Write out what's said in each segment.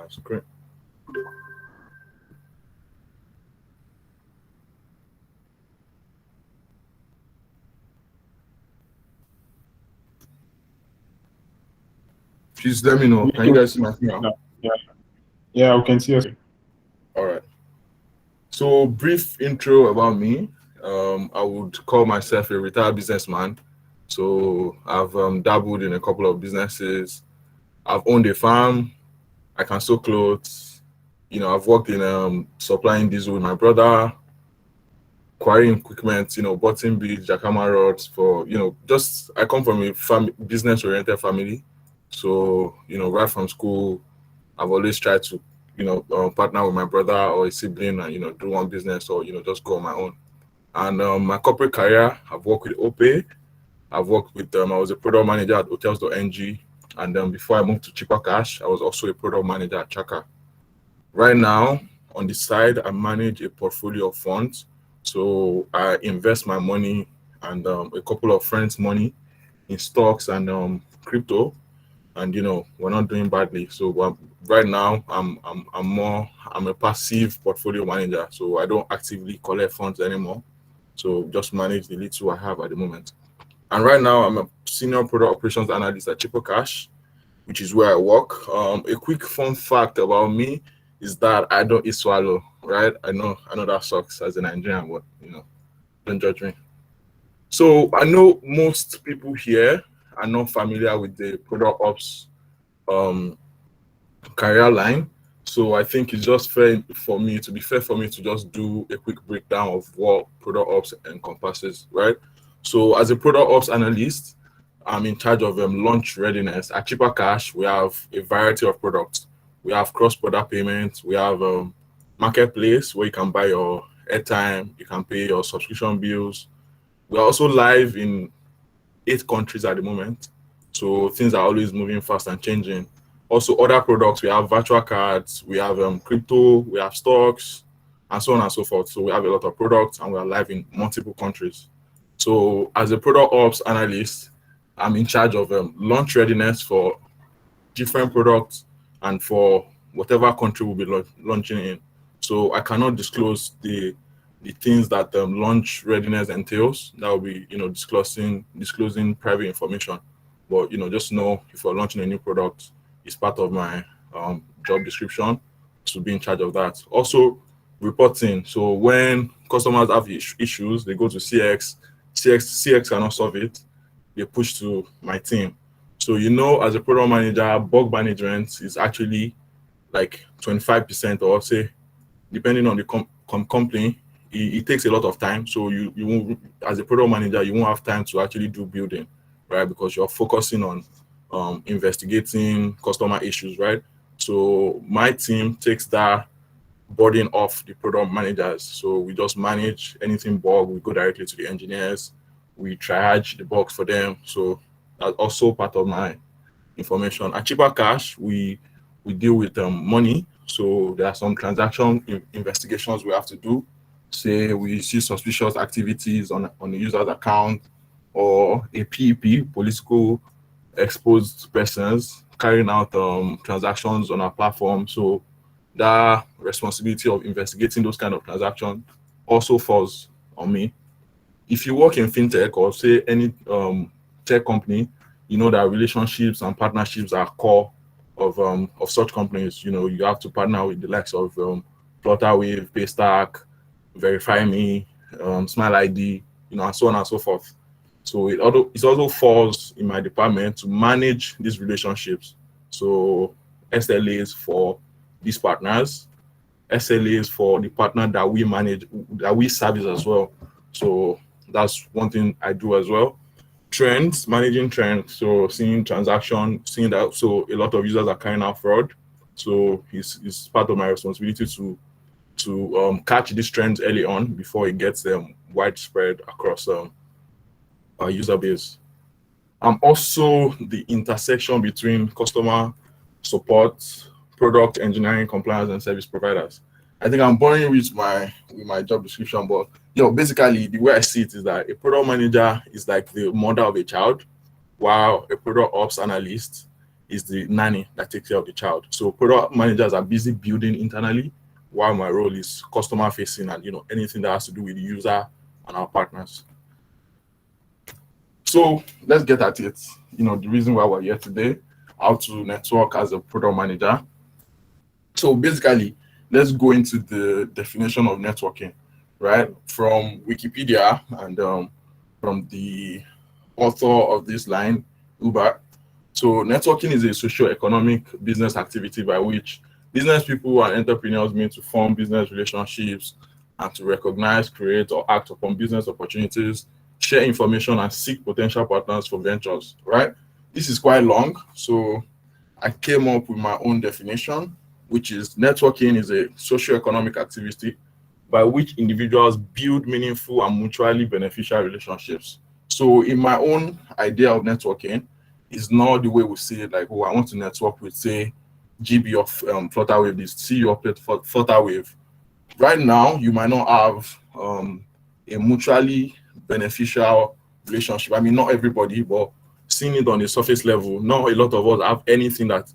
my screen. Please let me know. Can you guys see my screen now? Yeah, we can see us. All right. So, brief intro about me. I would call myself a retired businessman. So, I've dabbled in a couple of businesses. I've owned a farm. I can sew clothes. I've worked in supplying diesel with my brother, quarrying equipment, button beads, jacama rods for, just I come from a business-oriented family. So, right from school, I've always tried to, partner with my brother or a sibling and, do one business or, just go on my own. And my corporate career, I've worked with OPE. I've worked with, I was a product manager at hotels.ng. And before I moved to ChipperCash, I was also a product manager at Chaka. Right now, on the side, I manage a portfolio of funds. So I invest my money and a couple of friends' money in stocks and crypto. And we're not doing badly. So right now, I'm a passive portfolio manager. So I don't actively collect funds anymore. So just manage the little I have at the moment. And right now, I'm a senior product operations analyst at ChipperCash, which is where I work. A quick fun fact about me is that I don't eat swallow, right? I know that sucks as a Nigerian, but don't judge me. So I know most people here are not familiar with the product ops career line. So I think it's just fair for me to just do a quick breakdown of what product ops encompasses, right? So as a product ops analyst, I'm in charge of launch readiness. At ChipperCash, we have a variety of products. We have cross-border payments. We have marketplace where you can buy your airtime, you can pay your subscription bills. We are also live in 8 countries at the moment. So things are always moving fast and changing. Also, other products, we have virtual cards, we have crypto, we have stocks, and so on and so forth. So we have a lot of products and we are live in multiple countries. So as a product ops analyst, I'm in charge of launch readiness for different products and for whatever country we'll be launching in. So I cannot disclose the things that launch readiness entails. That will be disclosing private information. But just know if we're launching a new product, it's part of my job description to be in charge of that. Also, reporting. So when customers have issues, they go to CX. CX cannot solve it. They push to my team. So as a product manager, bug management is actually like 25%, or say, depending on the company, it takes a lot of time. So you won't, as a product manager, you won't have time to actually do building, right? Because you're focusing on investigating customer issues, right? So my team takes that burden off the product managers. So we just manage anything bug. We go directly to the engineers. We triage the bugs for them. So that's also part of my information. At ChipperCash, we deal with money. So there are some transaction investigations we have to do. Say we see suspicious activities on the user's account, or a PEP, political exposed persons, carrying out transactions on our platform. So that responsibility of investigating those kind of transactions also falls on me. If you work in fintech or say any tech company, that relationships and partnerships are core of such companies. You have to partner with the likes of Flutterwave, Paystack, Verify Me, Smile ID, and so on and so forth. So it also falls in my department to manage these relationships. So SLAs for these partners, SLAs for the partner that we manage, that we service as well. So that's one thing I do as well. Trends, managing trends. So seeing seeing that so a lot of users are carrying out fraud. So it's part of my responsibility to catch these trends early on before it gets widespread across our user base. I'm also the intersection between customer support, product engineering, compliance, and service providers. I think I'm boring with my job description, but basically the way I see it is that a product manager is like the mother of a child, while a product ops analyst is the nanny that takes care of the child. So product managers are busy building internally, while my role is customer facing and anything that has to do with the user and our partners. So let's get at it. The reason why we're here today, how to network as a product manager. So basically, let's go into the definition of networking, right? From Wikipedia and from the author of this line, Uber. So networking is a socio-economic business activity by which business people and entrepreneurs mean to form business relationships and to recognize, create, or act upon business opportunities, share information, and seek potential partners for ventures, right? This is quite long, so I came up with my own definition, which is networking is a socio-economic activity by which individuals build meaningful and mutually beneficial relationships. So in my own idea of networking, is not the way we see it, like, oh, I want to network with, say, GB of Flutterwave, this CEO of Flutterwave. Right now, you might not have a mutually beneficial relationship. I mean, not everybody, but seeing it on a surface level, not a lot of us have anything that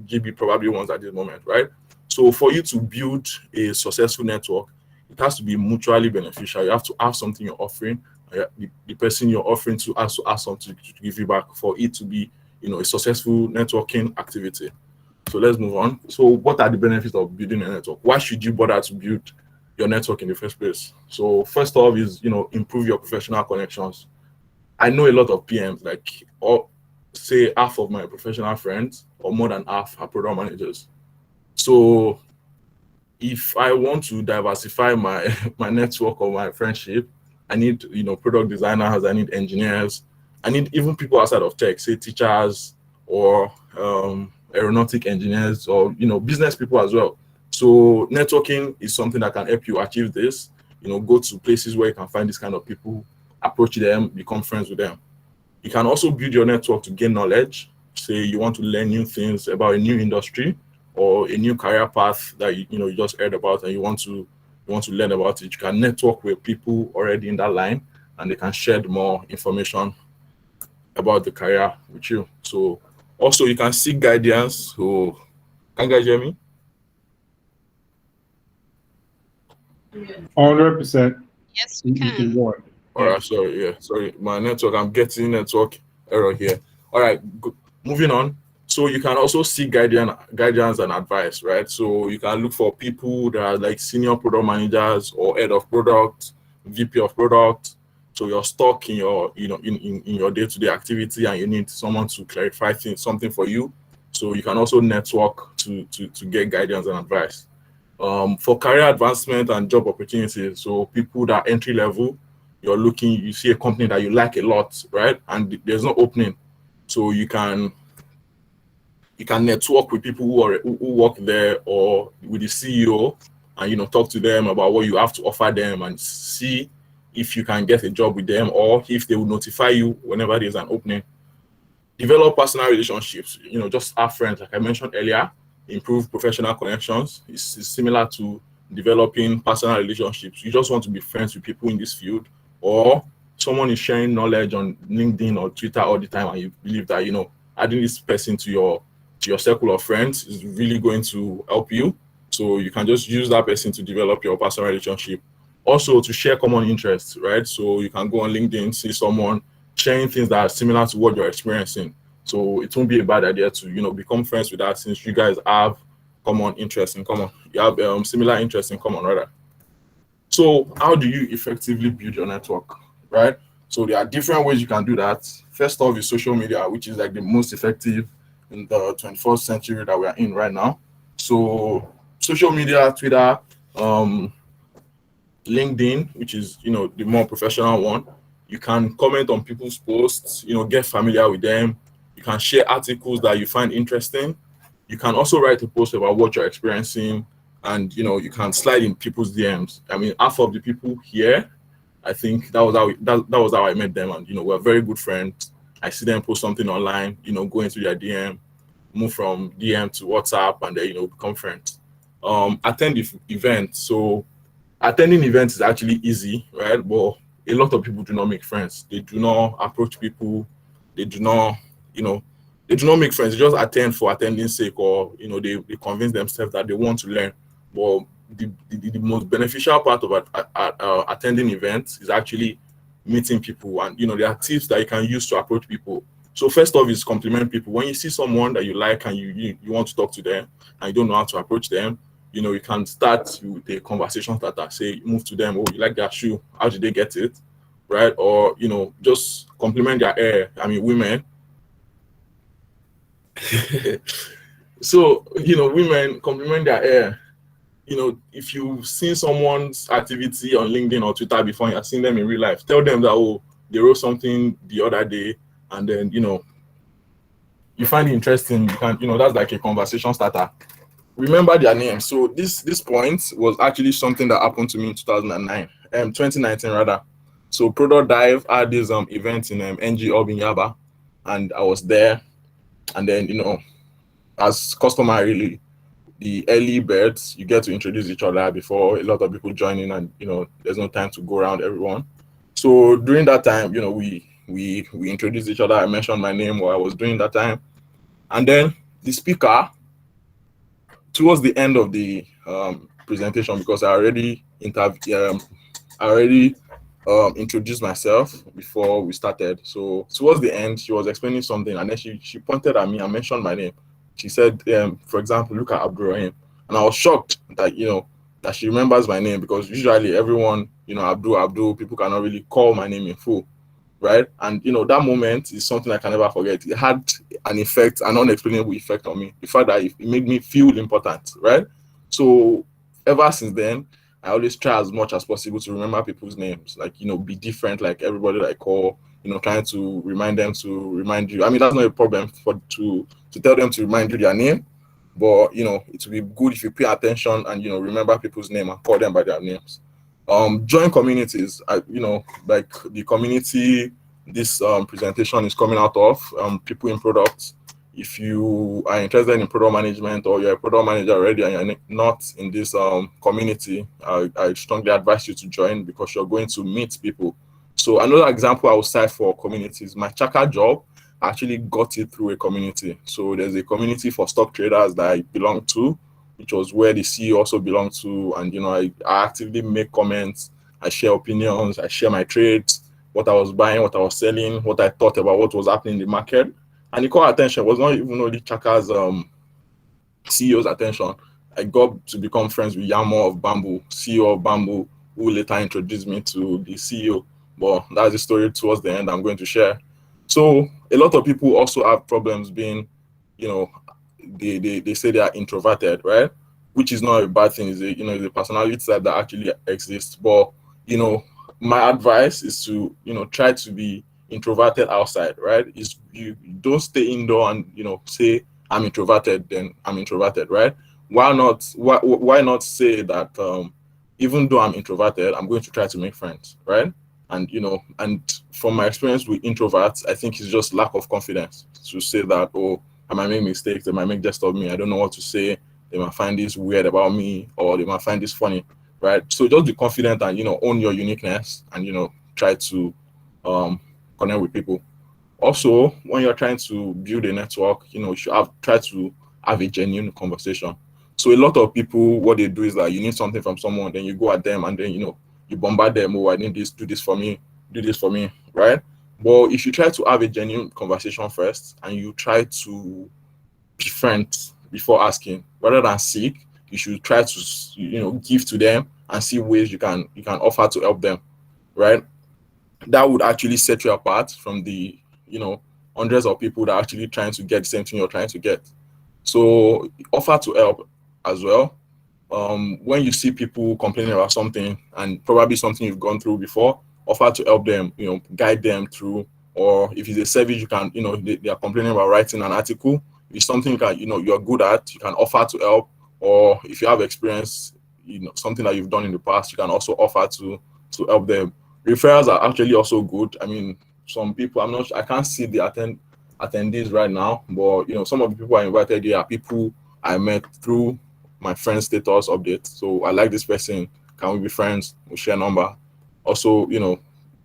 GB probably wants at this moment, right? So for you to build a successful network, it has to be mutually beneficial. You have to have something you're offering. The person you're offering to has to have something to give you back for it to be, a successful networking activity. So let's move on. So what are the benefits of building a network? Why should you bother to build your network in the first place? So first off is, improve your professional connections. I know a lot of PMs, like, or say half of my professional friends or more than half are product managers. So if I want to diversify my my network or my friendship, I need, product designers, I need engineers, I need even people outside of tech, say teachers or aeronautic engineers or, business people as well. So networking is something that can help you achieve this. Go to places where you can find this kind of people, approach them, become friends with them. You can also build your network to gain knowledge. Say you want to learn new things about a new industry or a new career path that you just heard about and you want to learn about it. You can network with people already in that line and they can share more information about the career with you. So also you can seek guidance. So can you guys hear me? 100%. Yes, we You can can. go on. All right, sorry, my network. I'm getting network error here. All right, good. Moving on. So you can also seek guidance and advice, right? So you can look for people that are like senior product managers or head of product, VP of product. So you're stuck in your, in your day-to-day activity, and you need someone to clarify something for you. So you can also network to get guidance and advice. For career advancement and job opportunities, so people that are entry level, you see a company that you like a lot, right? And there's no opening, so you can network with people who work there or with the CEO, and talk to them about what you have to offer them and see if you can get a job with them or if they will notify you whenever there's an opening. Develop personal relationships, just have friends, like I mentioned earlier. Improve professional connections. It's similar to developing personal relationships. You just want to be friends with people in this field, or someone is sharing knowledge on LinkedIn or Twitter all the time, and you believe that adding this person to your circle of friends is really going to help you. So you can just use that person to develop your personal relationship. Also to share common interests, right? So you can go on LinkedIn, see someone sharing things that are similar to what you're experiencing. So it won't be a bad idea to become friends with that, since you guys have common interests in common. You have similar interests in common, rather. So how do you effectively build your network, right? So there are different ways you can do that. First off is social media, which is like the most effective in the 21st century that we are in right now. So social media, Twitter, LinkedIn, which is the more professional one. You can comment on people's posts, get familiar with them. You can share articles that you find interesting. You can also write a post about what you're experiencing, and you can slide in people's DMs. I mean, half of the people here, I think that was how I met them, and we're very good friends. I see them post something online, go into their DM, move from DM to WhatsApp, and then become friends. Attend events. So attending events is actually easy, right? But a lot of people do not make friends. They do not approach people. They do not, They do not make friends. They just attend for attending sake, or they convince themselves that they want to learn. But the most beneficial part of attending events is actually meeting people, and there are tips that you can use to approach people. So first off is compliment people. When you see someone that you like and you want to talk to them and you don't know how to approach them, you can start with a conversation starter. Say, move to them. Oh, you like their shoe? How did they get it? Right? Or just compliment their hair. I mean, women. So women compliment their hair. If you've seen someone's activity on LinkedIn or Twitter before, and you've seen them in real life, tell them that, oh, they wrote something the other day, and then you find it interesting. You can, that's like a conversation starter. Remember their name. So this point was actually something that happened to me in 2019 rather. So Product Dive had this event in NG Hub in Yaba, and I was there. And then as customarily, the early birds, you get to introduce each other before a lot of people join in, and there's no time to go around everyone. So during that time, we introduced each other. I mentioned my name, what I was doing that time, and then the speaker, towards the end of the presentation, because I already introduced myself before we started. So towards the end, she was explaining something, and then she pointed at me and mentioned my name. She said, for example, look at Abdul-Roheem. And I was shocked that, that she remembers my name, because usually everyone, Abdul, people cannot really call my name in full, right? And, that moment is something I can never forget. It had an effect, an unexplainable effect on me. The fact that it made me feel important, right? So ever since then, I always try as much as possible to remember people's names, like, be different, like everybody that I call, trying to remind them to remind you. I mean, that's not a problem to tell them to remind you their name, but, it would be good if you pay attention and, remember people's name and call them by their names. Join communities, like the community this presentation is coming out of, people in products. If you are interested in product management, or you're a product manager already and you're not in this community, I strongly advise you to join, because you're going to meet people. So another example I will cite for communities, my Chaka job, I actually got it through a community. So there's a community for stock traders that I belong to, which was where the CEO also belonged to. And, I actively make comments, I share opinions, I share my trades, what I was buying, what I was selling, what I thought about what was happening in the market. And the core attention was not even only Chaka's CEO's attention. I got to become friends with Yamo of Bamboo, CEO of Bamboo, who later introduced me to the CEO. But that's the story towards the end I'm going to share. So a lot of people also have problems being, they say they are introverted, right? Which is not a bad thing. It's a personality type that actually exists. But, my advice is to, try to be introverted outside, right? Is you don't stay indoor and, say I'm introverted, then I'm introverted, right? Why not say that even though I'm introverted, I'm going to try to make friends, right? And and from my experience with introverts, I think it's just lack of confidence to say that, oh, I might make mistakes, they might make jest of me, I don't know what to say, they might find this weird about me, or they might find this funny, right? So just be confident and own your uniqueness, and try to connect with people. Also, when you're trying to build a network, you should try to have a genuine conversation. So a lot of people, what they do is that you need something from someone, then you go at them, and then you bombard them. Oh, I need this, do this for me, do this for me, right? But if you try to have a genuine conversation first, and you try to be friends before asking, rather than seek, you should try to give to them and see ways you can offer to help them, right? That would actually set you apart from the hundreds of people that are actually trying to get the same thing you're trying to get. So offer to help as well. When you see people complaining about something, and probably something you've gone through before, offer to help them, guide them through. Or if it's a service, you can, they are complaining about writing an article. If it's something that you're good at, you can offer to help. Or if you have experience, something that you've done in the past, you can also offer to help them. Referrals are actually also good. I mean, some people, I can't see the attendees right now, but some of the people I invited here are people I met through my friend's status update. So I like this person. Can we be friends? We share number. Also,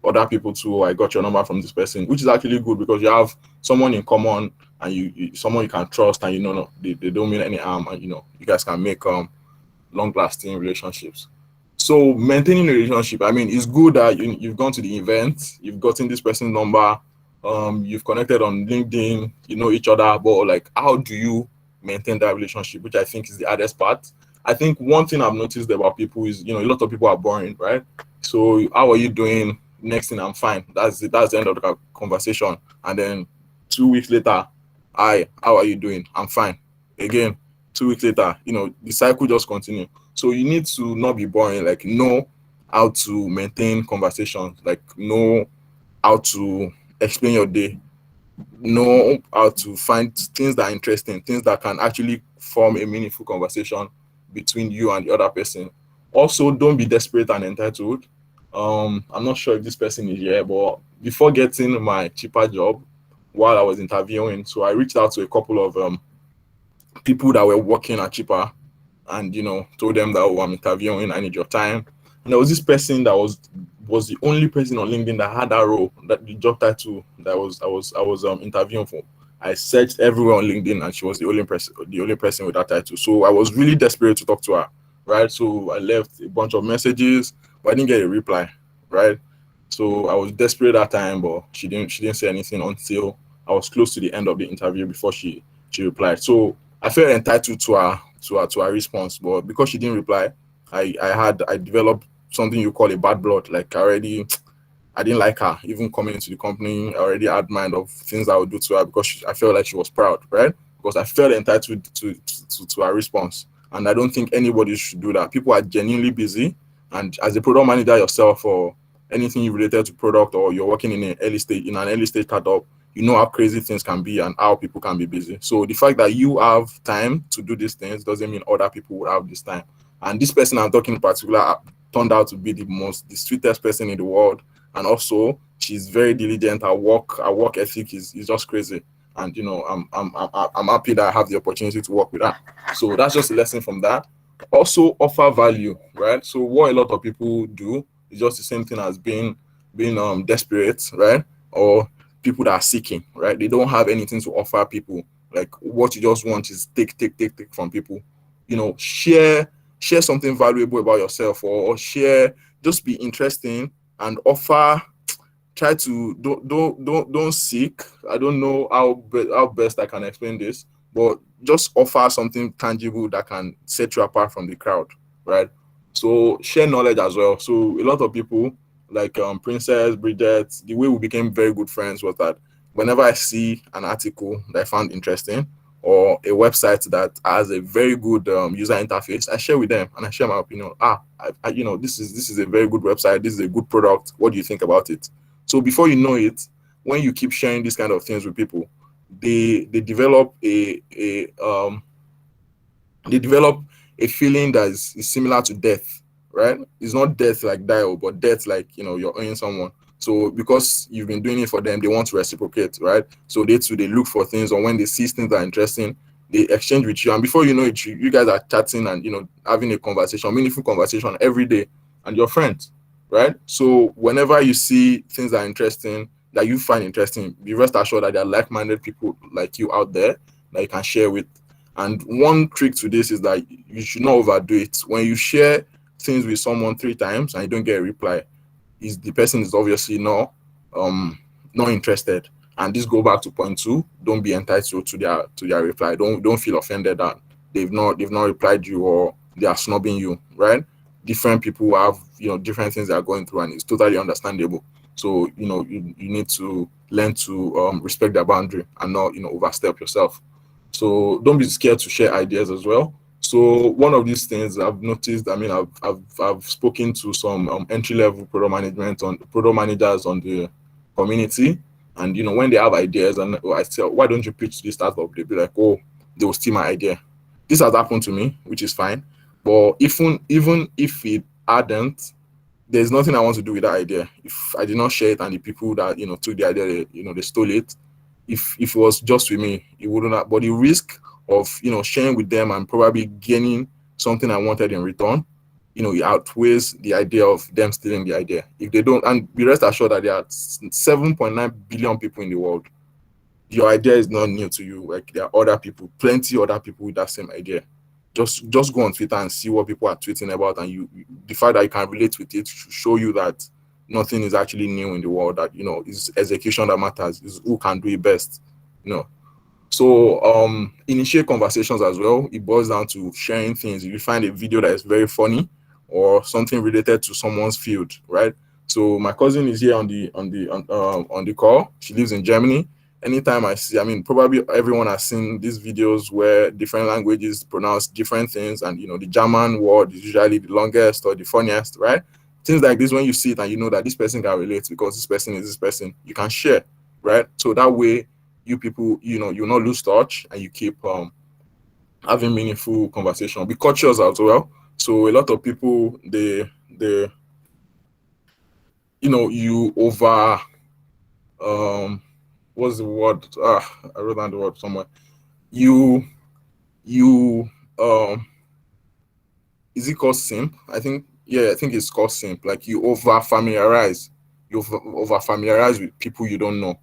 other people too. I got your number from this person, which is actually good because you have someone in common and someone you can trust, and no, they don't mean any harm, and you guys can make long lasting relationships. So maintaining a relationship, I mean, it's good that you've gone to the event, you've gotten this person's number, you've connected on LinkedIn, you know each other, but like, how do you maintain that relationship? Which I think is the hardest part. I think one thing I've noticed about people is, a lot of people are boring, right? So how are you doing? Next thing, I'm fine. That's it. That's the end of the conversation. And then 2 weeks later, hi, how are you doing? I'm fine. Again, 2 weeks later, the cycle just continues. So you need to not be boring, like know how to maintain conversations, like know how to explain your day, know how to find things that are interesting, things that can actually form a meaningful conversation between you and the other person. Also, don't be desperate and entitled. I'm not sure if this person is here, but before getting my cheaper job, while I was interviewing, so I reached out to a couple of people that were working at cheaper, and told them that, oh, I'm interviewing, I need your time. And there was this person that was the only person on LinkedIn that had that role, that the job title that I was interviewing for. I searched everywhere on LinkedIn, and she was the only person with that title. So I was really desperate to talk to her, right? So I left a bunch of messages, but I didn't get a reply, right? So I was desperate that time, but she didn't say anything until I was close to the end of the interview before she replied. So I felt entitled to her response, but because she didn't reply, I developed something you call a bad blood. Like I didn't like her even coming into the company. I already had mind of things I would do to her because I felt like she was proud, right? Because I felt entitled to her response, and I don't think anybody should do that. People are genuinely busy, and as a product manager yourself, or anything you related to product, or you're working in an early stage startup, you know how crazy things can be and how people can be busy. So the fact that you have time to do these things doesn't mean other people will have this time. And this person I'm talking in particular turned out to be the sweetest person in the world. And also she's very diligent. Her work ethic is just crazy. And I'm happy that I have the opportunity to work with her. So that's just a lesson from that. Also offer value, right? So what a lot of people do is just the same thing as being desperate, right? Or people that are seeking, right? They don't have anything to offer people. Like what you just want is take from people. Share something valuable about yourself, or share, just be interesting and offer. Try to don't seek. I don't know how best I can explain this, but just offer something tangible that can set you apart from the crowd, right? So share knowledge as well. So a lot of people, like Princess Bridget, the way we became very good friends was that whenever I see an article that I found interesting, or a website that has a very good user interface, I share with them and I share my opinion. This is a very good website. This is a good product. What do you think about it? So before you know it, when you keep sharing these kind of things with people, they develop a feeling that is similar to death, right? It's not death like die, but death like you're owing someone. So because you've been doing it for them, they want to reciprocate, right? So they too, they look for things, or when they see things that are interesting, they exchange with you, and before you know it, you guys are chatting and having a conversation, meaningful conversation every day, and you're friends, right? So whenever you see things that are interesting, that you find interesting, be rest assured that there are like-minded people like you out there that you can share with. And one trick to this is that you should not overdo it. When you share things with someone 3 times and you don't get a reply, is the person is obviously not interested. And this go back to point two: don't be entitled to their reply. Don't feel offended that they've not replied you, or they are snubbing you, right? Different people have different things they are going through, and it's totally understandable. So you need to learn to respect their boundary and not overstep yourself. So don't be scared to share ideas as well. So one of these things I've noticed, I mean, I've spoken to some entry level product managers on the community, and when they have ideas, and I say, why don't you pitch this startup? They'll be like, oh, they will steal my idea. This has happened to me, which is fine. But even if it hadn't, there's nothing I want to do with that idea. If I did not share it, and the people that took the idea, they stole it. If it was just with me, it wouldn't have. But the risk of sharing with them and probably gaining something I wanted in return it outweighs the idea of them stealing the idea. If they don't, and be rest assured that there are 7.9 billion people in the world. Your idea is not new to you. Like, there are other people, plenty other people with that same idea. Just go on Twitter and see what people are tweeting about, and the fact that you can relate with it should show you that nothing is actually new in the world. That is execution that matters. Is who can do it best. So initiate conversations as well. It boils down to sharing things. If you find a video that is very funny or something related to someone's field, right? So my cousin is here on the call. She lives in Germany. Anytime I see, probably everyone has seen these videos where different languages pronounce different things, and the German word is usually the longest or the funniest, right? Things like this, when you see it and you know that this person can relate because this person is this person, you can share, right? So that way, you people, you'll not lose touch, and you keep having meaningful conversation. Be cautious as well. So a lot of people, they you over what's the word? I wrote down the word somewhere. You is it called simp? I think it's called simp. Like, you over familiarize with people you don't know.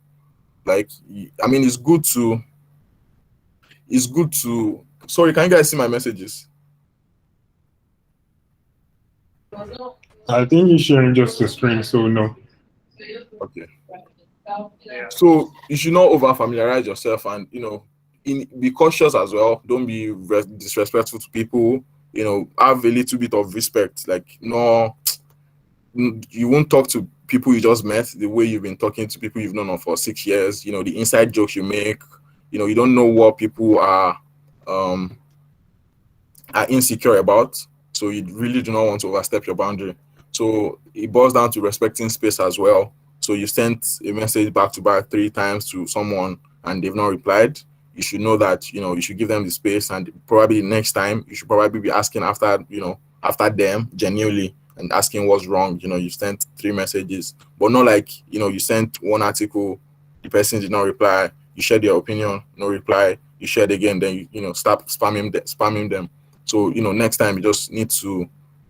Like, it's good to sorry, can you guys see my messages? I think you're sharing just the screen, so no. Okay. So you should not over familiarize yourself, and be cautious as well. Don't be disrespectful to people. Have a little bit of respect. Like, no, you won't talk to people you just met the way you've been talking to people you've known for 6 years. The inside jokes you make. You don't know what people are insecure about. So you really do not want to overstep your boundary. So it boils down to respecting space as well. So you sent a message back to back 3 times to someone and they've not replied. You should know that, you should give them the space, and probably next time you should probably be asking after them genuinely, and asking what's wrong. You sent 3 messages, but not like, you sent one article, the person did not reply, you shared your opinion, no reply, you shared again, then stop spamming them. So, next time you just need to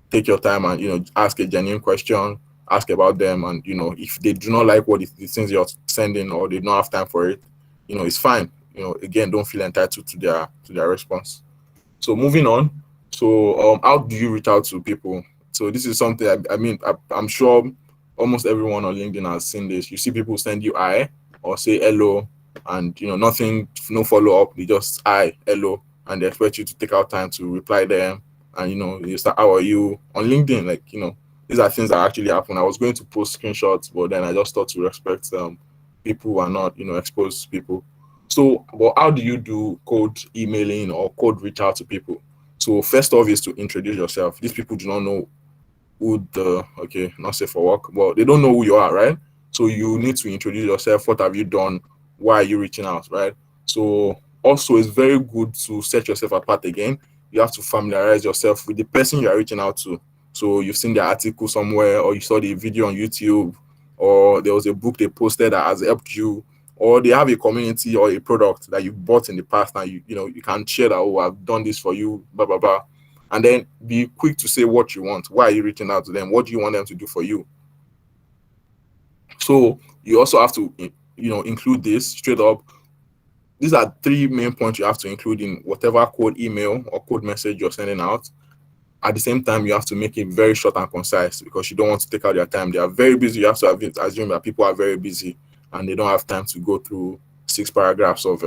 take your time and, ask a genuine question, ask about them. And, if they do not like what the things you're sending, or they don't have time for it, it's fine. Again, don't feel entitled to their response. So moving on. So how do you reach out to people? So this is something, I'm sure almost everyone on LinkedIn has seen this. You see people send you hi or say hello, and, nothing, no follow up. They just hi, hello, and they expect you to take out time to reply them. And, you start, how are you on LinkedIn? Like, these are things that actually happen. I was going to post screenshots, but then I just thought to respect people and not, expose people. So, but how do you do cold emailing or cold reach out to people? So first off is to introduce yourself. These people do not know not safe for work, but they don't know who you are, right? So you need to introduce yourself. What have you done? Why are you reaching out, right? So also, it's very good to set yourself apart again. You have to familiarize yourself with the person you are reaching out to. So you've seen the article somewhere, or you saw the video on YouTube, or there was a book they posted that has helped you, or they have a community or a product that you've bought in the past, and you can share that, oh, I've done this for you, blah blah blah. And then be quick to say what you want. Why are you reaching out to them? What do you want them to do for you? So you also have to include this straight up. These are 3 main points you have to include in whatever cold email or cold message you're sending out. At the same time, you have to make it very short and concise, because you don't want to take out their time. They are very busy. You have to assume that people are very busy and they don't have time to go through 6 paragraphs of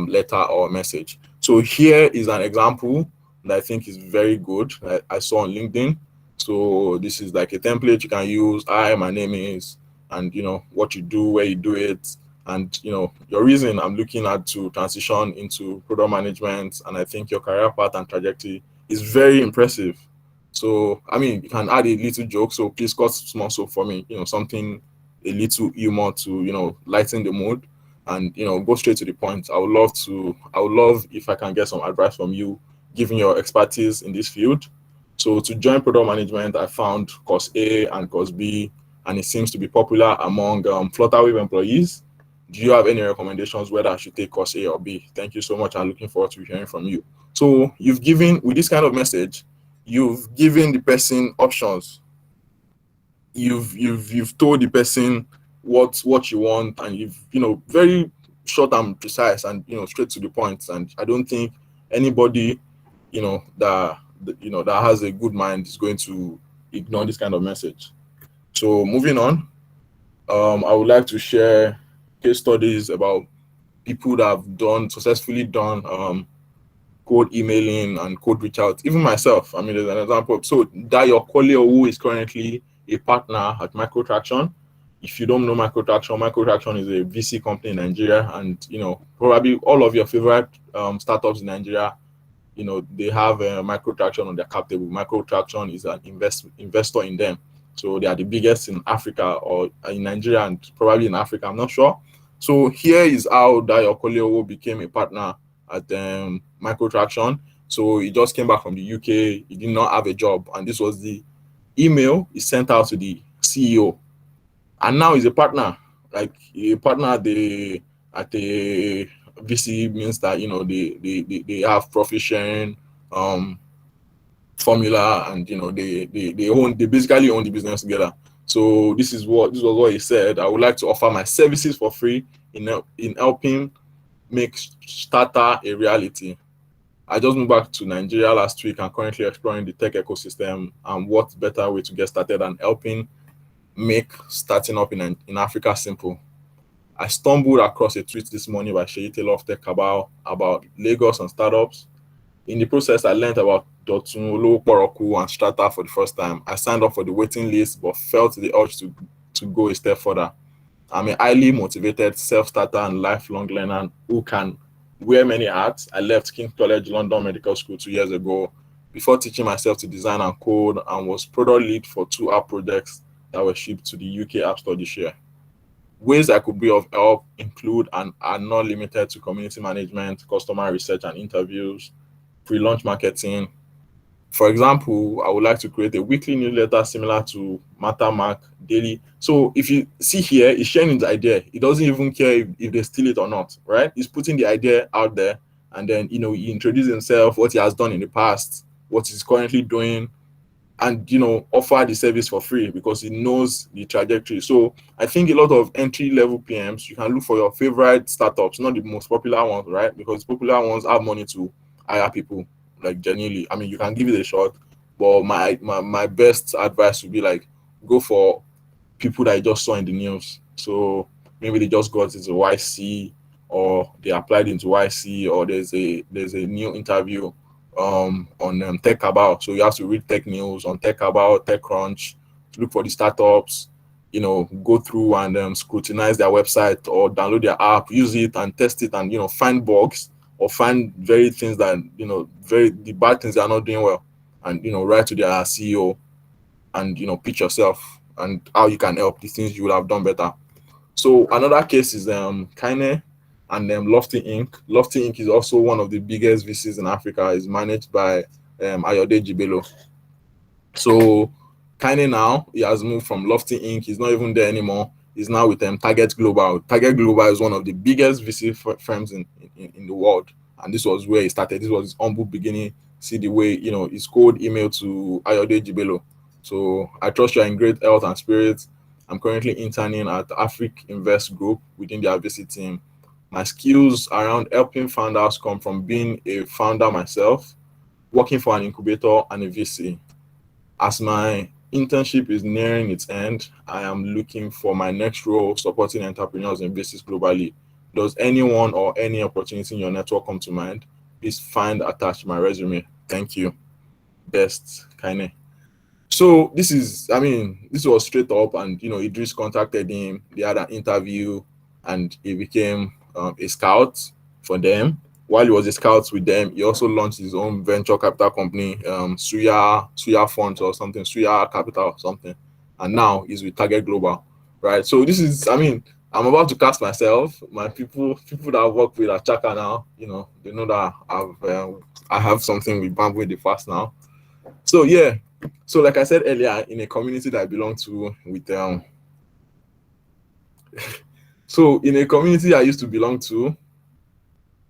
letter or message. So here is an example that I think is very good. I saw on LinkedIn. So this is like a template you can use. Hi, my name is, and what you do, where you do it, and your reason I'm looking at to transition into product management, and I think your career path and trajectory is very impressive. So you can add a little joke. So please cut small soap for me. Something, a little humor to lighten the mood, and go straight to the point. I would love if I can get some advice from you, given your expertise in this field. So to join product management, I found course A and course B, and it seems to be popular among Flutterwave employees. Do you have any recommendations whether I should take course A or B? Thank you so much. I'm looking forward to hearing from you. So you've given, with this kind of message, you've given the person options. You've told the person what you want, and you've very short and precise, and straight to the point. And I don't think anybody that has a good mind is going to ignore this kind of message. So moving on, I would like to share case studies about people that have successfully done cold emailing and cold reach out. Even myself, I mean, there's an example. So Dayo Koleo, who is currently a partner at Microtraction. If you don't know Microtraction is a VC company in Nigeria, and probably all of your favorite startups in Nigeria, they have Microtraction on their cap table. Microtraction is an investor in them, so they are the biggest in Africa, or in Nigeria, and probably in Africa. I'm not sure. So here is how Dayo Koleo became a partner at Microtraction. So he just came back from the UK. He did not have a job, and this was the email he sent out to the CEO, and now he's a partner. Like a partner at the VC means that they have profit sharing formula, and they basically own the business together. So this was what he said. I would like to offer my services for free in helping make starter a reality. I just moved back to Nigeria last week and currently exploring the tech ecosystem, and what better way to get started than helping make starting up in Africa simple. I stumbled across a tweet this morning by Sheyi Taylor of Tech about Lagos and startups. In the process, I learned about Dotun, Oloporoku, and Strata for the first time. I signed up for the waiting list, but felt the urge to go a step further. I'm a highly motivated self-starter and lifelong learner who can wear many hats. I left King's College London Medical School 2 years ago before teaching myself to design and code, and was product lead for 2 app projects that were shipped to the UK App Store this year. Ways I could be of help include and are not limited to community management, customer research and interviews, pre-launch marketing. For example, I would like to create a weekly newsletter similar to Mattermark Daily. So if you see here, he's sharing his idea. He doesn't even care if they steal it or not, right? He's putting the idea out there, and then he introduces himself, what he has done in the past, what he's currently doing, and offer the service for free because he knows the trajectory. So I think a lot of entry level PMs, you can look for your favorite startups, not the most popular ones, right? Because popular ones have money to hire people, like genuinely. I mean, you can give it a shot, but my best advice would be like, go for people that I just saw in the news. So maybe they just got into YC, or they applied into YC, or there's a new interview on Tech About. So you have to read tech news on Tech About, TechCrunch, to look for the startups, go through and scrutinize their website, or download their app, use it and test it, and find bugs, or find very things that the bad things they are not doing well, and write to their CEO, and pitch yourself and how you can help, the things you would have done better. So another case is Kaine and Lofty Inc. Lofty Inc. is also one of the biggest VCs in Africa. It's managed by Ayodeji Bello. So Kaine now, he has moved from Lofty Inc. He's not even there anymore. He's now with Target Global. Target Global is one of the biggest VC firms in the world. And this was where he started. This was his humble beginning. See the way, his cold email to Ayodeji Bello. So I trust you are in great health and spirits. I'm currently interning at Afric Invest Group within their VC team. My skills around helping founders come from being a founder myself, working for an incubator and a VC. As my internship is nearing its end, I am looking for my next role supporting entrepreneurs and VCs globally. Does anyone or any opportunity in your network come to mind? Please find attached my resume. Thank you. Best, Kaine. So this was straight up, and Idris contacted him. They had an interview, and he became a scout for them. While he was a scout with them, he also launched his own venture capital company, Suya Funds or something, Suya Capital or something, and now he's with Target Global, right? So this is, I'm about to cast myself. My people that I work with at Chaka now, they know that I have something with Bamboo in the fast now. So yeah, so like I said earlier, in a community that I belong to with so in a community I used to belong to,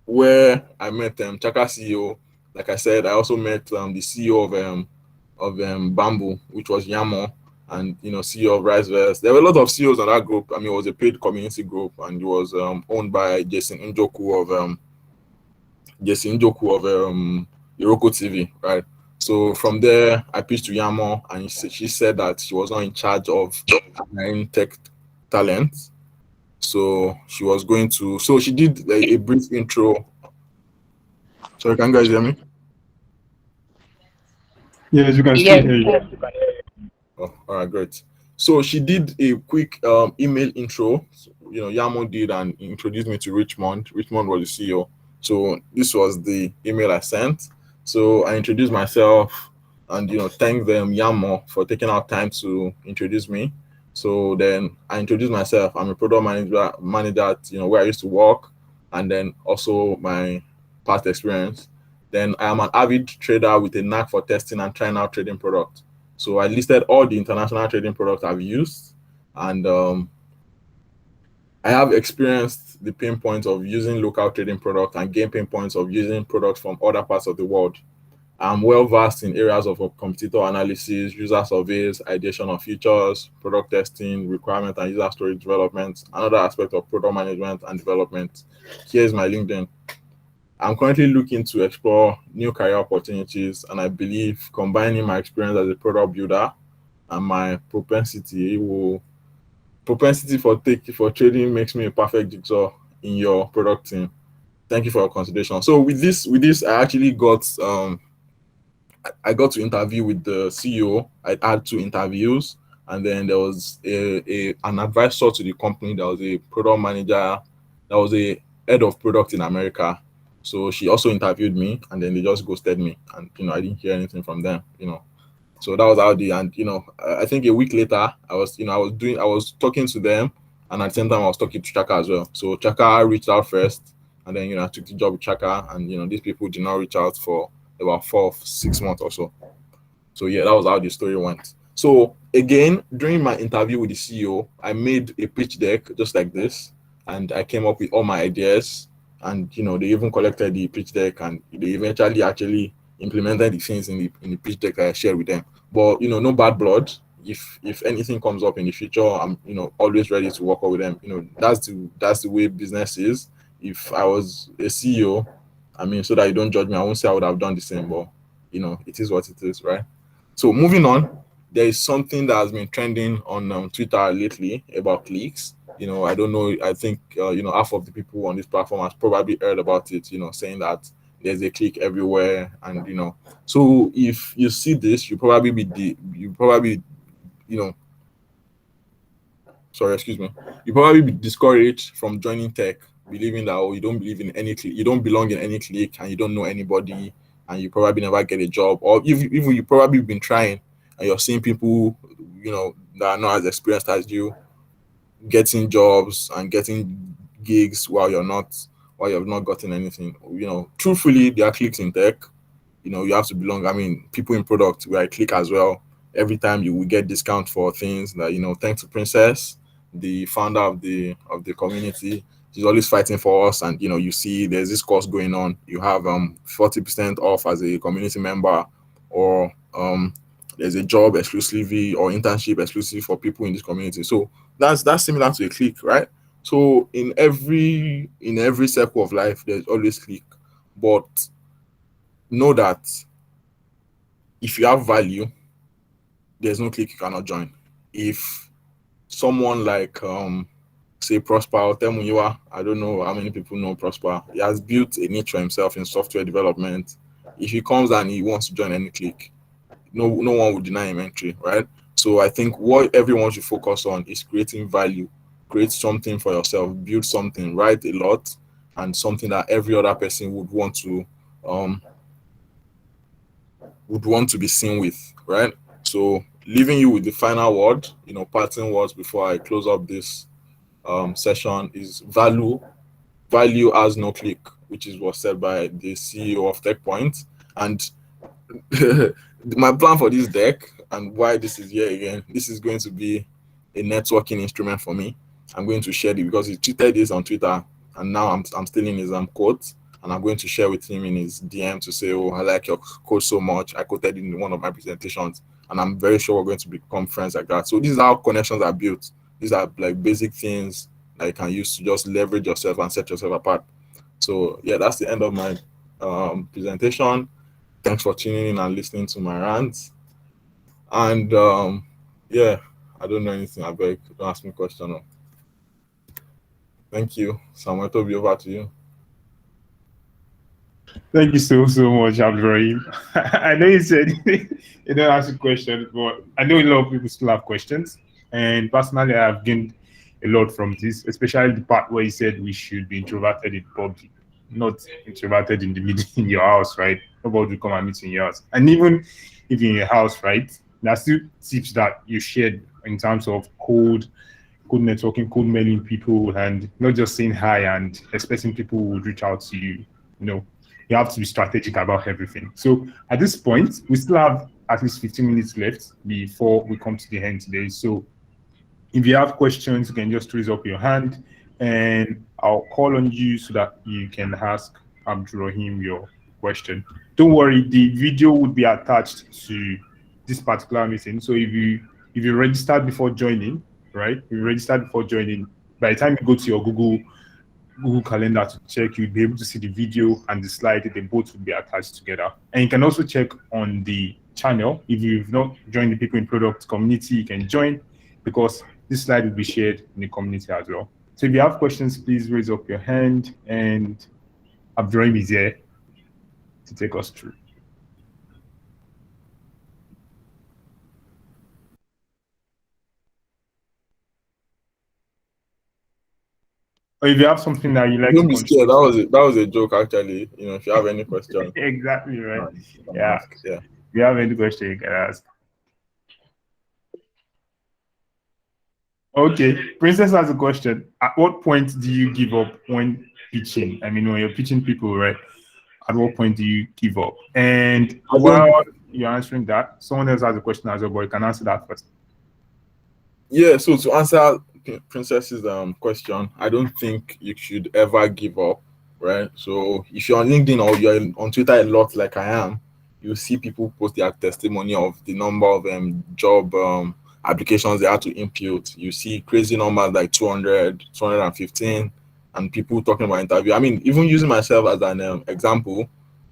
where I met Chaka CEO. Like I said, I also met the CEO of Bamboo, which was Yamo, and CEO of Riceverse. There were a lot of CEOs on that group. I mean, it was a paid community group, and it was owned by Jason Njoku of Iroko TV, right? So from there, I pitched to Yamo, and she said that she was not in charge of hiring tech talent. So she was going to. So she did a brief intro. Sorry, can you guys hear me? Yes, you can still hear you. Oh, all right, great. So she did a quick email intro. Yamo did and introduced me to Richmond. Richmond was the CEO. So this was the email I sent. So I introduced myself and thanked them Yamo for taking out time to introduce me. So then I introduced myself. I'm a product manager at where I used to work, and then also my past experience. Then I am an avid trader with a knack for testing and trying out trading products. So I listed all the international trading products I've used, and I have experienced the pain points of using local trading products and gain pain points of using products from other parts of the world. I'm well versed in areas of competitor analysis, user surveys, ideation of features, product testing, requirement and user story development, another aspect of product management and development. Here's my LinkedIn. I'm currently looking to explore new career opportunities, and I believe combining my experience as a product builder and my propensity for trading makes me a perfect jigsaw in your product team. Thank you for your consideration. So with this, I actually got to interview with the CEO. I had 2 interviews, and then there was an advisor to the company. That was a product manager. That was a head of product in America. So she also interviewed me, and then they just ghosted me, and I didn't hear anything from them. So that was how and I think a week later, I was talking to them, and at the same time I was talking to Chaka as well. So Chaka reached out first, and then I took the job with Chaka, and these people did not reach out for about 4 6 months or so. So yeah, that was how the story went. So again, during my interview with the CEO, I made a pitch deck just like this, and I came up with all my ideas, and they even collected the pitch deck, and they eventually actually implemented the things in the pitch deck that I shared with them. But no bad blood. If anything comes up in the future, I'm always ready to work with them. That's the way business is. If I was a CEO, I mean, so that you don't judge me, I won't say I would have done the same, but it is what it is, right? So moving on, there is something that has been trending on Twitter lately about cliques. I don't know. I think half of the people on this platform has probably heard about it. Saying that there's a clique everywhere, and so if you see this, you know, sorry, excuse me, you probably be discouraged from joining tech, believing that you don't believe in any clique, you don't belong in any clique, and you don't know anybody, and you probably never get a job, or if you probably been trying, and you're seeing people, that are not as experienced as you, getting jobs and getting gigs while you have not gotten anything. Truthfully, there are cliques in tech. You have to belong. I mean, people in product, we are a clique as well. Every time you will get discount for things that, thanks to Princess, the founder of the community. She's always fighting for us, and you see there's this course going on. You have 40% off as a community member, or there's a job exclusively or internship exclusive for people in this community. So that's similar to a clique, right? So in every circle of life, there's always clique, but know that if you have value, there's no clique you cannot join. If someone like say Prosper or Temuyiwa, I don't know how many people know Prosper. He has built a niche for himself in software development. If he comes and he wants to join any clique, no one would deny him entry, right? So I think what everyone should focus on is creating value, create something for yourself, build something, write a lot, and something that every other person would want to be seen with, right? So leaving you with the final word, parting words before I close up this session is value. Value has no click, which is what said by the CEO of TechPoint. And my plan for this deck and why this is here again, this is going to be a networking instrument for me. I'm going to share it because he tweeted this on Twitter, and now I'm stealing his quote. and I'm going to share with him in his DM to say, oh, I like your code so much. I quoted in one of my presentations, and I'm very sure we're going to become friends like that. So this is how connections are built. These are like basic things that you can use to just leverage yourself and set yourself apart. So yeah, that's the end of my presentation. Thanks for tuning in and listening to my rants. And yeah, I don't know anything. I beg, don't ask me a question. No. Thank you. Samuel, it'll be over to you. Thank you so much, Abdul-Roheem. I know you said you don't ask a question, but I know a lot of people still have questions. And personally, I have gained a lot from this, especially the part where you said we should be introverted in public, not introverted in the middle in your house, right? Nobody will come and meet in your house. And even if in your house, right, there are still tips that you shared in terms of code networking, code mailing people, and not just saying hi and expecting people would reach out to you. You know, you have to be strategic about everything. So at this point, we still have at least 15 minutes left before we come to the end today. So if you have questions, you can just raise up your hand and I'll call on you so that you can ask Abdul-Roheem your question. Don't worry, the video would be attached to this particular meeting. So if you registered before joining, right? If you registered before joining, by the time you go to your Google Calendar to check, you'll be able to see the video and the slide. They both will be attached together. And you can also check on the channel. If you've not joined the People in Product community, you can join because this slide will be shared in the community as well. So if you have questions, please raise up your hand and Abdul-Roheem is here to take us through. Or if you have something that you like Don't to be contribute. scared. That was a joke, actually. You know, if you have any question, Exactly right. you can Yeah. ask. Yeah. If you have any question, you can ask. Okay, Princess has a question. At what point do you give up when pitching? I mean, when you're pitching people, right? At what point do you give up? And I think, while you're answering that, someone else has a question as well, but you can answer that first. yeah, so to answer Princess's question, I don't think you should ever give up, right? So if you're on LinkedIn or you're on Twitter a lot like I am, you see people post their testimony of the number of job applications they had to input. You see crazy numbers like 200, 215, and people talking about interview. I mean, even using myself as an example,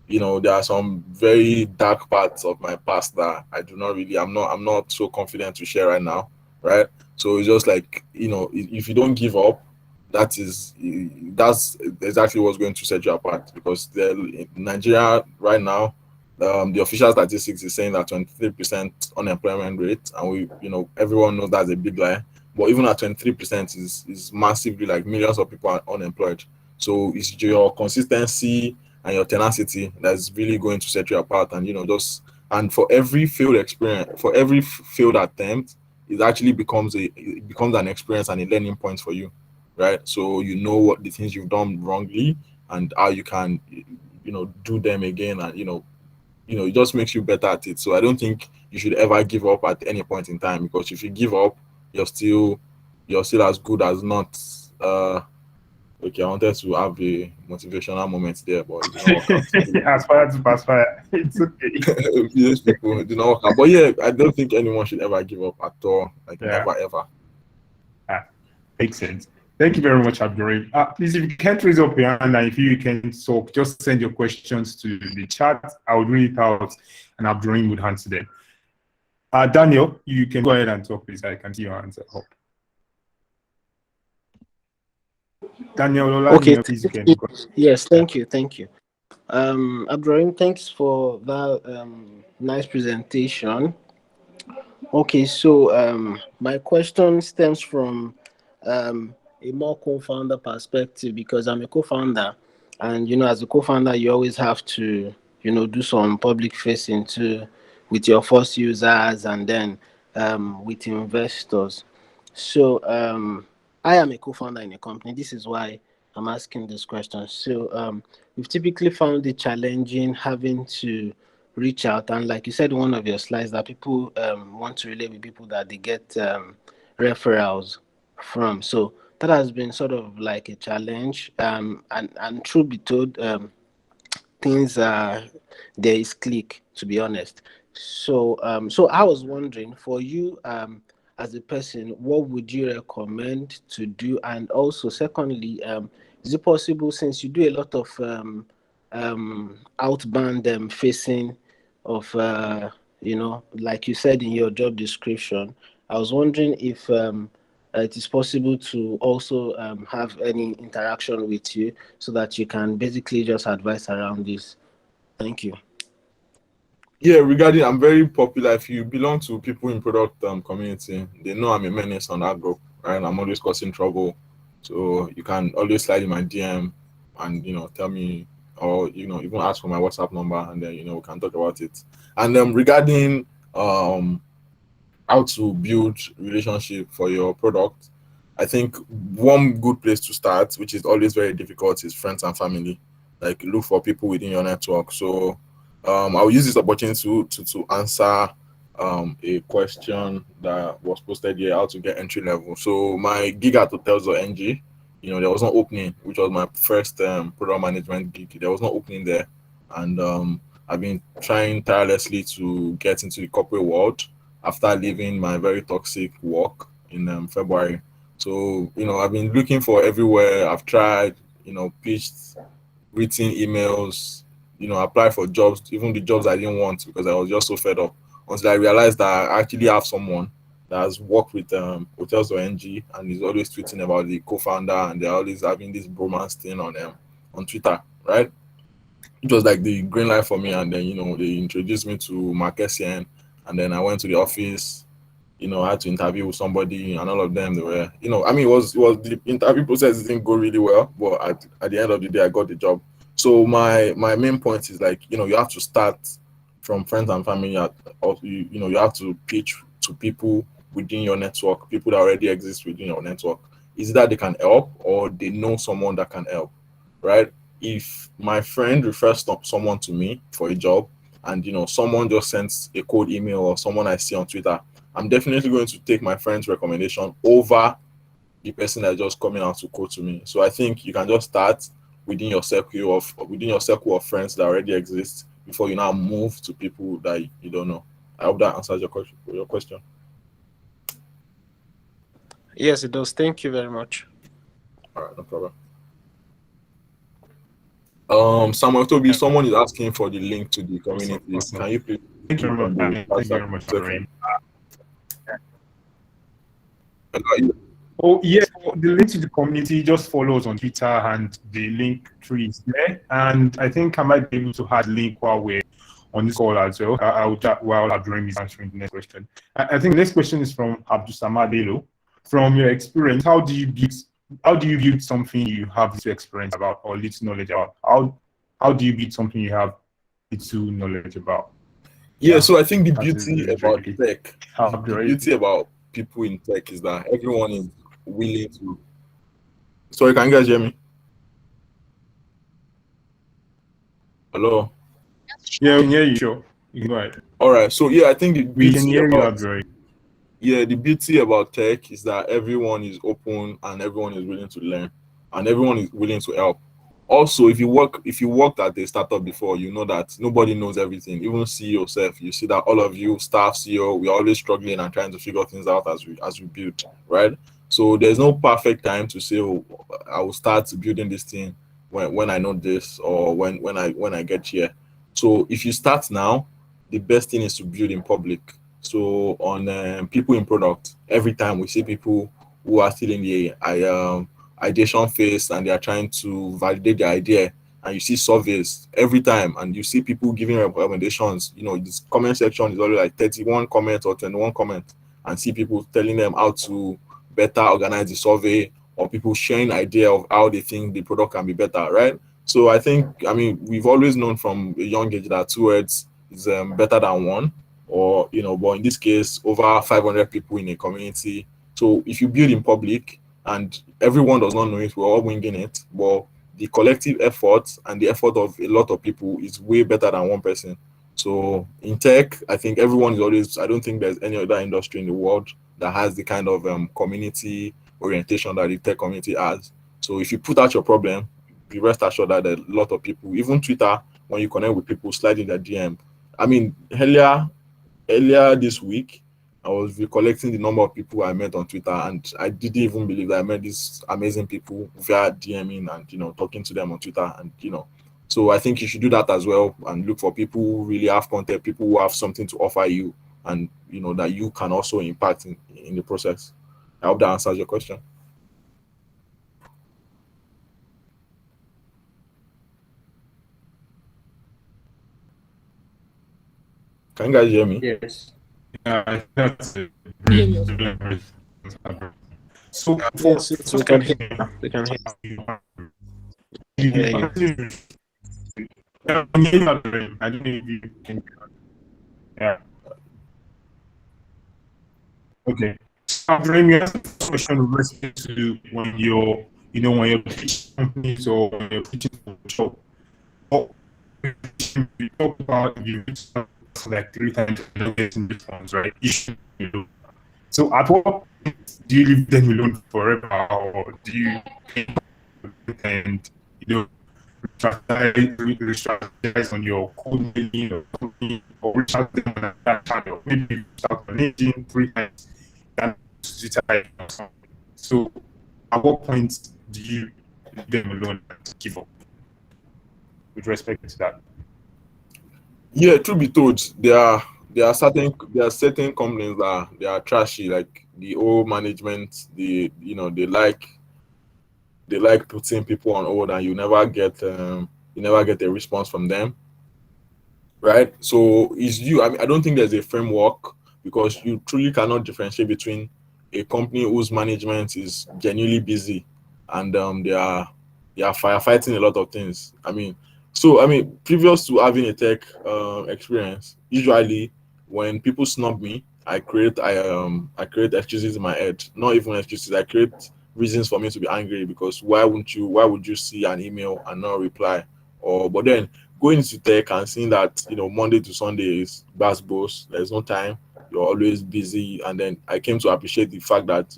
you know, there are some very dark parts of my past that I do not really, I'm not so confident to share right now, right? So it's just like, you know, if you don't give up, that's exactly what's going to set you apart, because in Nigeria right now, the official statistics is saying that 23% unemployment rate, and we, you know, everyone knows that's a big lie. But even at 23% is massively, like millions of people are unemployed. So it's your consistency and your tenacity that's really going to set you apart. And you know, just, and for every failed experience, for every failed attempt, it becomes an experience and a learning point for you, right? So you know what the things you've done wrongly and how you can, you know, do them again, and it just makes you better at it. So I don't think you should ever give up at any point in time, because if you give up, you're still as good as not. Okay, I wanted to have a motivational moment there, but it did not work out. Aspire to pass fire. It's okay. These people did not work out. But yeah, I don't think anyone should ever give up at all. Like Yeah. never ever. Makes sense. Thank you very much, Abdul-Roheem. Please, if you can't raise up your hand and if you can talk, just send your questions to the chat. I would read it out and Abdul-Roheem would answer them. Daniel, you can go ahead and talk, please. I can see your answer. Daniel Olanihun, Okay, please, you can go. yes, thank you. Abdul-Roheem, thanks for that nice presentation. Okay, so my question stems from a more co-founder perspective, because I'm a co-founder, and as a co-founder, you always have to do some public facing with your first users and then with investors. So I am a co-founder in a company. This is why I'm asking this question. So we've typically found it challenging having to reach out, and like you said in one of your slides, that people want to relate with people that they get referrals from. So that has been sort of like a challenge. And truth be told, things are there is click, to be honest. So so I was wondering, for you, as a person, what would you recommend to do? And also, secondly, is it possible, since you do a lot of outbound facing of like you said in your job description, I was wondering if it is possible to also have any interaction with you, so that you can basically just advise around this. Thank you. Yeah, regarding, I'm very popular. If you belong to people in product community, they know I'm a menace on that group, right? I'm always causing trouble, so you can always slide in my DM and tell me, or even ask for my WhatsApp number, and then we can talk about it. And regarding how to build relationship for your product, I think one good place to start, which is always very difficult, is friends and family. Like, look for people within your network. So I'll use this opportunity to answer a question that was posted here: how to get entry level. So my gig at hotels.ng, there was no opening, which was my first product management gig. There was no opening there, and I've been trying tirelessly to get into the corporate world after leaving my very toxic work in February. So I've been looking for everywhere. I've tried, pitched, written emails, apply for jobs, even the jobs I didn't want, because I was just so fed up, until I realized that I actually have someone that has worked with hotels.ng and is always tweeting about the co-founder, and they're always having this bromance thing on Twitter, right? It was like the green light for me, and then they introduced me to Marquesian, and then I went to the office. I had to interview with somebody, and all of them, they were, I mean, it was the interview process didn't go really well, but at the end of the day, I got the job. So my main point is, like, you have to start from friends and family, or you have to pitch to people within your network, people that already exist within your network. Is that they can help, or they know someone that can help, right? If my friend refers someone to me for a job, and someone just sends a cold email, or someone I see on Twitter, I'm definitely going to take my friend's recommendation over the person that's just coming out to quote to me. So I think you can just start within your circle of friends that already exist, before you now move to people that you don't know. I hope that answers your question. Yes, it does. Thank you very much. All right, no problem. Samuel Toby, someone is asking for the link to the community. Awesome. Can you please? Thank you very much. Thank you very much, Abdul-Roheem. Oh, yeah, the link to the community just follows on Twitter, and the link tree is there. And I think I might be able to add link while we're on this call as well. I'll chat while Abdul-Roheem is answering the next question. I think the next question is from Abdul Samad Elo. From your experience, how do you build something you have little experience about or little knowledge about? How do you build something you have little knowledge about? Yeah, so I think the beauty about tech, the beauty about people in tech, is that everyone is willing to. Sorry, can you guys hear me? Hello? Yeah, we can hear you. Sure, you can go ahead. All right, so yeah, I think the We can beauty hear you, about Abdul-Roheem. yeah, the beauty about tech is that everyone is open, and everyone is willing to learn, and everyone is willing to help. Also, if you worked at a startup before, you know that nobody knows everything. Even CEO self, you see that all of you staff, CEO, we're always struggling and trying to figure things out as we build, right? So there's no perfect time to say, oh, I will start building this thing when I know this, or when I get here. So if you start now, the best thing is to build in public. So on people in product, every time we see people who are still in the ideation phase, and they are trying to validate the idea, and you see surveys every time, and you see people giving recommendations. This comment section is always like 31 comments or 21 comments, and see people telling them how to better organize the survey, or people sharing idea of how they think the product can be better, right? So I mean, we've always known from a young age that 2 words is better than one, or but in this case, over 500 people in a community. So if you build in public and everyone does not know it, we're all winging it, but the collective effort and the effort of a lot of people is way better than one person. So in tech, I think everyone is always, I don't think there's any other industry in the world that has the kind of community orientation that the tech community has. So if you put out your problem, be rest assured that a lot of people, even Twitter, when you connect with people, slide in their DM. I mean, earlier this week, I was recollecting the number of people I met on Twitter, and I didn't even believe that I met these amazing people via DMing and talking to them on Twitter, and so I think you should do that as well and look for people who really have content, people who have something to offer you, and that you can also impact in the process. I hope that answers your question. Can you guys hear me? Yes. That's it. So Yes, yes, we can hear. We can hear. I don't know if you can. Yeah. Okay. I'm bringing a question with respect to when you're pitching companies or when you're pitching for a job. What we talk about you reach out like 3 times and don't get in response, right? So at what point do you leave them alone forever, or do you and strategize on your code mailing or something, or reach out to them on that channel? Maybe you start on LinkedIn 3 times and so at what point do you leave them alone and give up with respect to that? Yeah, truth be told, there are certain companies that they are trashy, like the old management. They like putting people on hold, and you never get a response from them, right? So it's you. I mean, I don't think there's a framework, because you truly cannot differentiate between a company whose management is genuinely busy and they are firefighting a lot of things. Previous to having a tech experience, usually when people snub me, I create excuses in my head. Not even excuses. I create reasons for me to be angry, because why would you see an email and not reply? But then going into tech and seeing that Monday to Sunday is bass boss, there's no time, you're always busy, and then I came to appreciate the fact that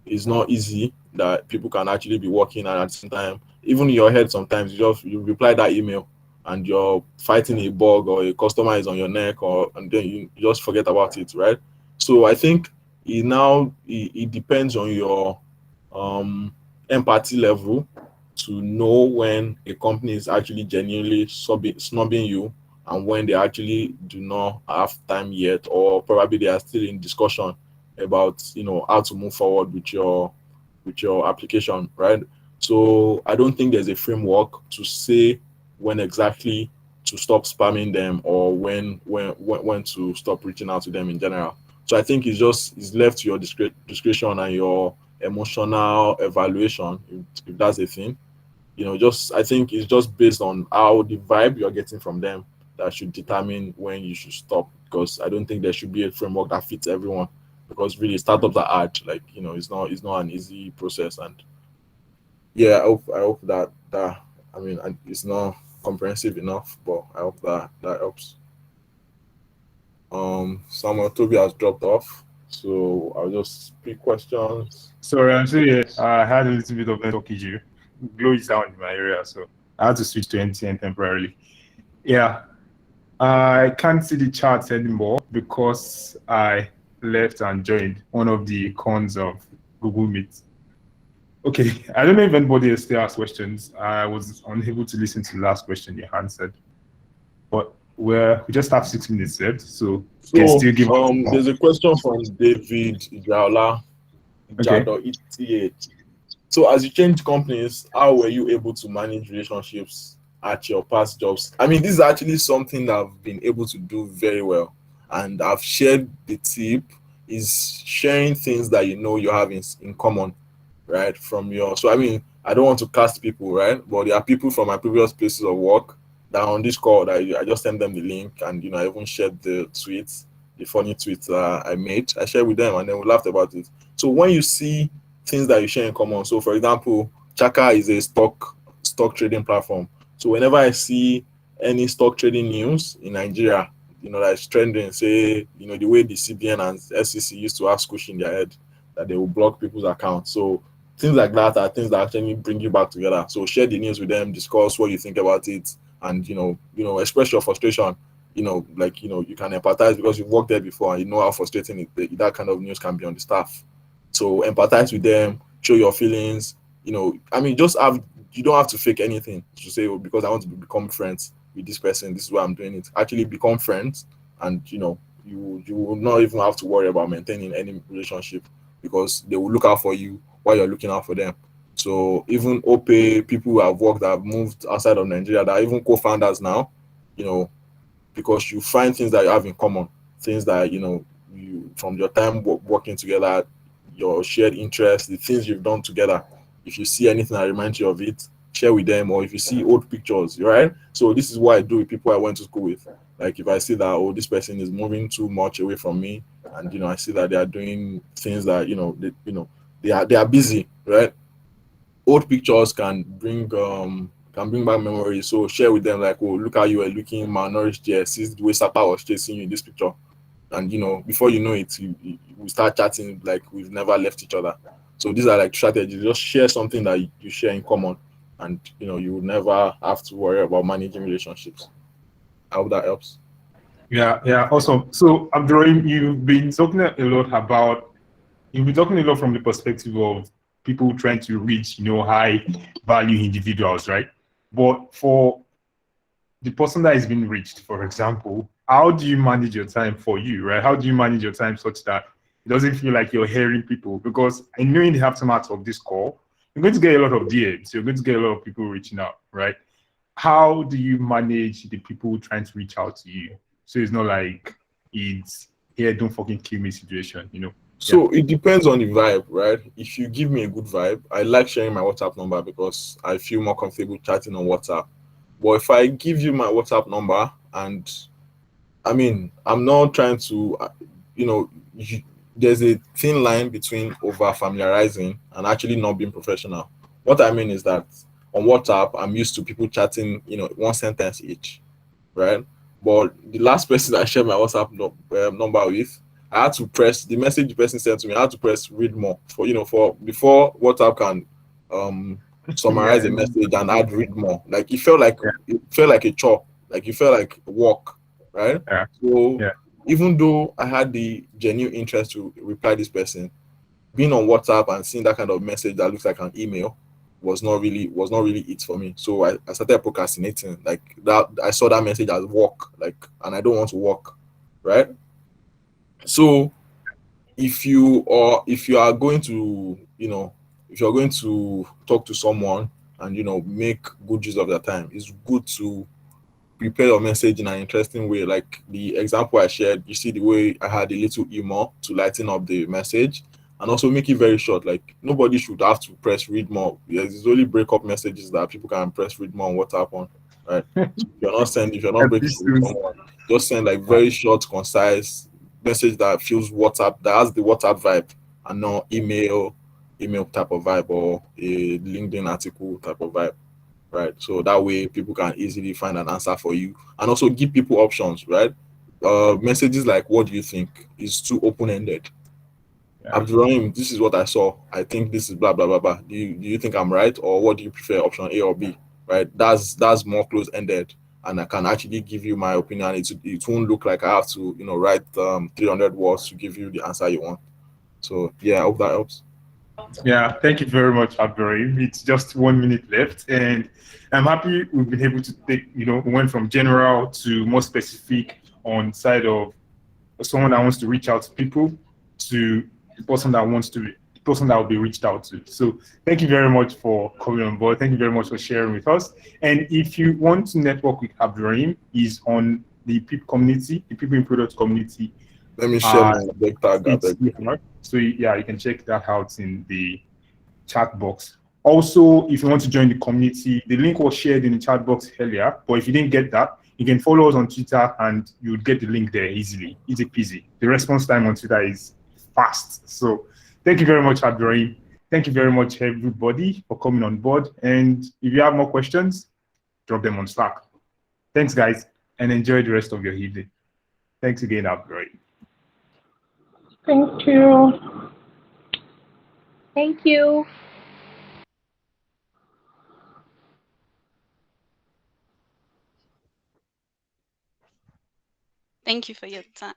it's not easy, that people can actually be working, and at the same time, even in your head, sometimes you reply that email and you're fighting a bug, or a customer is on your neck, and then you just forget about it, right? So I think it depends on your empathy level to know when a company is actually genuinely snubbing you, and when they actually do not have time yet, or probably they are still in discussion about how to move forward with your application, right? So I don't think there's a framework to say when exactly to stop spamming them, or when to stop reaching out to them in general. So I think it's left to your discretion and your emotional evaluation, if that's a thing. Just I think it's just based on how the vibe you're getting from them that should determine when you should stop, because I don't think there should be a framework that fits everyone, because really startups are hard. Like, it's not an easy process. And yeah, I hope that it's not comprehensive enough, but I hope that helps. Samuel Toby has dropped off, so I'll just pick questions. Sorry, I'm still here. I had a little bit of network issue. Glow is down in my area, so I had to switch to MTN temporarily. Yeah, I can't see the charts anymore because I left and joined one of the cons of Google Meet. Okay, I don't know if anybody else still has questions. I was unable to listen to the last question you answered, but we just have 6 minutes left, so can still give us. There's a question from David Ijaola, Ijado ETH. So as you change companies, how were you able to manage relationships at your past jobs? I mean, this is actually something that I've been able to do very well, and I've shared the tip is sharing things that you have in common, right? So I mean, I don't want to cast people, right? But there are people from my previous places of work that are on this call that I just sent them the link, and I even shared the funny tweets I made. I shared with them, and then we laughed about it. So when you see things that you share in common, so for example, Chaka is a stock trading platform. So whenever I see any stock trading news in Nigeria, that's trending, say, the way the CBN and SEC used to have squish in their head that they will block people's accounts. So things like that are things that actually bring you back together. So share the news with them, discuss what you think about it, and express your frustration. You can empathize because you've worked there before and you know how frustrating that kind of news can be on the staff. So empathize with them, show your feelings. Just have you don't have to fake anything to say, oh, because I want to become friends with this person, this is why I'm doing it. Actually become friends, and you will not even have to worry about maintaining any relationship because they will look out for you while you're looking out for them. So even OPE, people who have worked that have moved outside of Nigeria, that are even co-founders now, you know, because you find things that you have in common, things that you from your time working together, your shared interests, the things you've done together. If you see anything that reminds you of it, share with them, or if you see old pictures, right? So this is what I do with people I went to school with. Like if I see that, oh, this person is moving too much away from me, and I see that they are doing things that they are busy, right? Old pictures can bring back memories. So share with them, like, oh, look how you were looking malnourished here. See the way Sapa was chasing you in this picture. And before you know it, we start chatting like we've never left each other. So these are like strategies. Just share something that you share in common, and you will never have to worry about managing relationships. I hope that helps. Yeah, awesome. So Abdul-Roheem, you've been talking a lot from the perspective of people trying to reach, high value individuals, right? But for the person that is being reached, for example, how do you manage your time for you, right? How do you manage your time such that it doesn't feel like you're hearing people? Because I know in the aftermath of this call, you're going to get a lot of DMs, you're going to get a lot of people reaching out, right? How do you manage the people trying to reach out to you? So it's not like it's here, don't fucking kill me situation. So it depends on the vibe, right? If you give me a good vibe, I like sharing my WhatsApp number because I feel more comfortable chatting on WhatsApp. But if I give you my WhatsApp number and I'm not trying to, there's a thin line between over familiarizing and actually not being professional. What I mean is that on WhatsApp, I'm used to people chatting, one sentence each, right? But the last person I shared my WhatsApp number with, I had to press the message the person sent to me. I had to press read more for before WhatsApp can summarize Yeah, a message and add read more. Like it felt like a chore, like it felt like work, right? yeah, So yeah, even though I had the genuine interest to reply this person, being on WhatsApp and seeing that kind of message that looks like an email was not really it for me. So I started procrastinating. Like that, I saw that message as work, and I don't want to work, right? So if you are going to talk to someone and make good use of their time, it's good to prepare your message in an interesting way. Like the example I shared, you see the way I had a little emo to lighten up the message and also make it very short. Like nobody should have to press read more. Yes, it's only breakup messages that people can press read more on WhatsApp on. Right. So if you're not and breaking this up with is someone, just send like very short, concise message that feels WhatsApp, that has the WhatsApp vibe and not email type of vibe or a LinkedIn article type of vibe, right? So that way people can easily find an answer for you and also give people options, right? Messages like "What do you think?" is too open-ended. yeah. Abdul-Rahim, this is what I saw. I think this is blah blah blah blah. Do you think I'm right, or what do you prefer, option A or B? Right? That's more close-ended, and I can actually give you my opinion. It won't look like I have to write 300 words to give you the answer you want. So yeah, I hope that helps. Yeah, thank you very much, Abdul-Roheem. It's just 1 minute left, and I'm happy we've been able to we went from general to more specific on side of someone that wants to reach out to people to the person that will be reached out to. So thank you very much for coming on board. Thank you very much for sharing with us. And if you want to network with Abdul-Roheem, he's on the PIP community, the People in Product community. Let me share Uh, my big tag. I it's beg. yeah. So yeah, you can check that out in the chat box. Also, if you want to join the community, the link was shared in the chat box earlier. But if you didn't get that, you can follow us on Twitter and you would get the link there easily, easy peasy. The response time on Twitter is fast. So thank you very much, Abdul-Roheem. Thank you very much, everybody, for coming on board. And if you have more questions, drop them on Slack. Thanks, guys, and enjoy the rest of your evening. Thanks again, Abdul-Roheem. Thank you. Thank you. Thank you for your time.